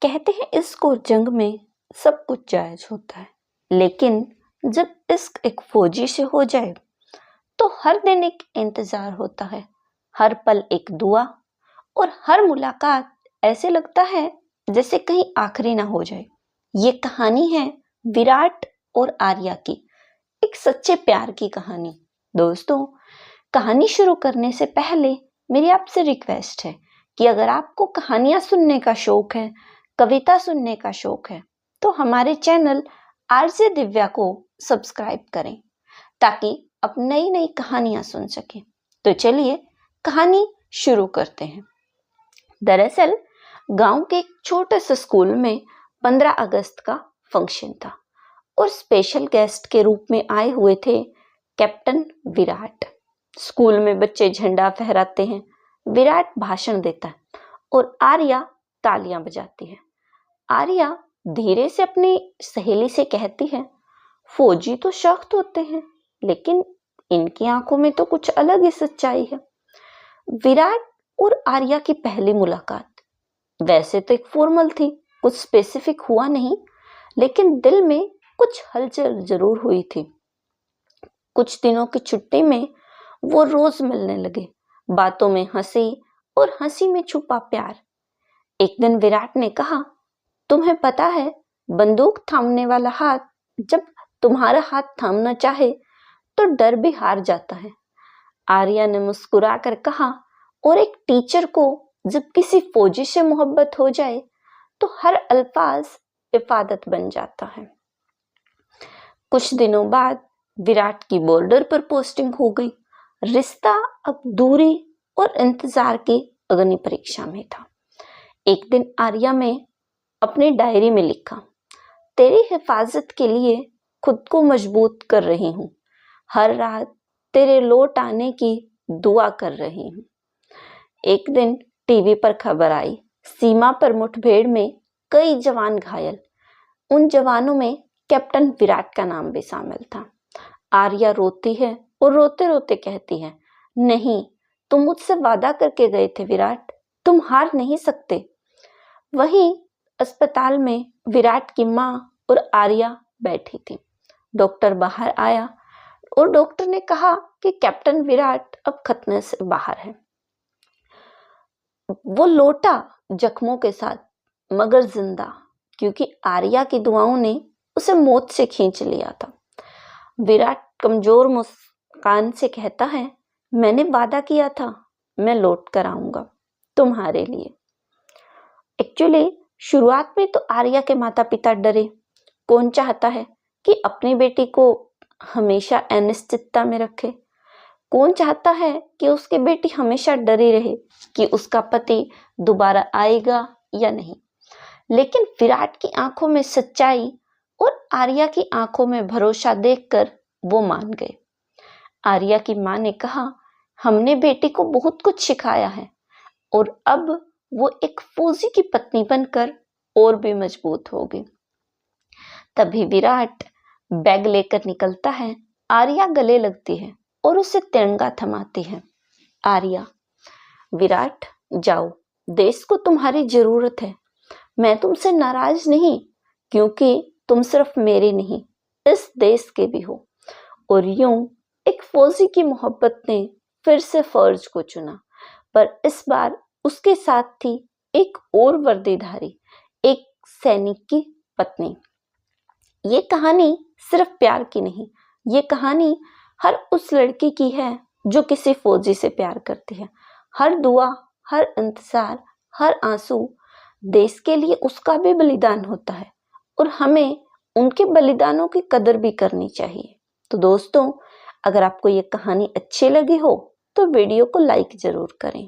कहते हैं इश्क और जंग में सब कुछ जायज होता है, लेकिन जब इश्क एक फौजी से हो जाए तो हर दिन एक इंतजार होता है, हर पल एक दुआ और हर मुलाकात ऐसे लगता है जैसे कहीं आखिरी ना हो जाए। ये कहानी है विराट और आर्या की, एक सच्चे प्यार की कहानी। दोस्तों, कहानी शुरू करने से पहले मेरी आपसे रिक्वेस्ट है कि अगर आपको कहानियां सुनने का शौक है, कविता सुनने का शौक है, तो हमारे चैनल आरजे दिव्या को सब्सक्राइब करें ताकि आप नई नई कहानियां सुन सकें। तो चलिए कहानी शुरू करते हैं। दरअसल गांव के एक छोटे से स्कूल में 15 अगस्त का फंक्शन था और स्पेशल गेस्ट के रूप में आए हुए थे कैप्टन विराट। स्कूल में बच्चे झंडा फहराते हैं, विराट भाषण देता है और आर्या तालियां बजाती है। आर्या धीरे से अपनी सहेली से कहती है, फौजी तो सख्त होते हैं, लेकिन इनकी आंखों में तो कुछ अलग ही सच्चाई है। विराट और आर्या की पहली मुलाकात वैसे तो एक फॉर्मल थी, कुछ स्पेसिफिक हुआ नहीं, लेकिन दिल में कुछ हलचल जरूर हुई थी। कुछ दिनों की छुट्टी में वो रोज मिलने लगे, बातों में हंसी और हंसी में छुपा प्यार। एक दिन विराट ने कहा, तुम्हें पता है, बंदूक थामने वाला हाथ जब तुम्हारा हाथ थामना चाहे तो डर भी हार जाता है। आर्या ने मुस्कुराकर कहा, और एक टीचर को जब किसी फौजी से मोहब्बत हो जाए तो हर अल्फाज इफादत बन जाता है। कुछ दिनों बाद विराट की बॉर्डर पर पोस्टिंग हो गई। रिश्ता अब दूरी और इंतजार की अग्नि परीक्षा में था। एक दिन आर्या में अपनी डायरी में लिखा, तेरी हिफाजत के लिए खुद को मजबूत कर रही हूँ, हर रात तेरे लौट आने की दुआ कर रही हूँ। एक दिन टीवी पर खबर आई, सीमा पर मुठभेड़ में कई जवान घायल। उन जवानों में कैप्टन विराट का नाम भी शामिल था। आर्या रोती है और रोते रोते कहती है, नहीं, तुम मुझसे वादा करके गए थे विराट, तुम हार नहीं सकते। वहीं अस्पताल में विराट की माँ और आर्या बैठी थी। डॉक्टर बाहर आया और डॉक्टर ने कहा कि कैप्टन विराट अब खतरे से बाहर है। वो लौटा जख्मों के साथ, मगर जिंदा, क्योंकि आर्या की दुआओं ने उसे मौत से खींच लिया था। विराट कमजोर मुस्कान से कहता है, मैंने वादा किया था, मैं लौट कर आऊंगा तुम्हारे लिए। एक्चुअली शुरुआत में तो आर्या के माता पिता डरे। कौन चाहता है कि अपनी बेटी को हमेशा अनिश्चितता में रखे? कौन चाहता है कि उसकी बेटी हमेशा डरी रहे कि उसका पति दोबारा आएगा या नहीं? लेकिन विराट की आंखों में सच्चाई और आर्या की आंखों में भरोसा देखकर वो मान गए। आर्या की मां ने कहा, हमने बेटी को बहुत कुछ सिखाया है और अब वो एक फौजी की पत्नी बनकर और भी मजबूत होगी। तभी विराट बैग लेकर निकलता है। आर्या गले लगती है और उसे तिरंगा थमाती है। आर्या, विराट जाओ, देश को तुम्हारी जरूरत है। मैं तुमसे नाराज नहीं, क्योंकि तुम सिर्फ मेरे नहीं, इस देश के भी हो। और यूं एक फौजी की मोहब्बत ने फिर से फर्ज को चुना, पर इस बार उसके साथ थी एक और वर्दीधारी, एक सैनिक की पत्नी। ये कहानी सिर्फ प्यार की नहीं, ये कहानी हर उस लड़की की है जो किसी फौजी से प्यार करती है। हर दुआ, हर इंतजार, हर आंसू देश के लिए उसका भी बलिदान होता है और हमें उनके बलिदानों की कदर भी करनी चाहिए। तो दोस्तों, अगर आपको ये कहानी अच्छी लगी हो तो वीडियो को लाइक जरूर करें।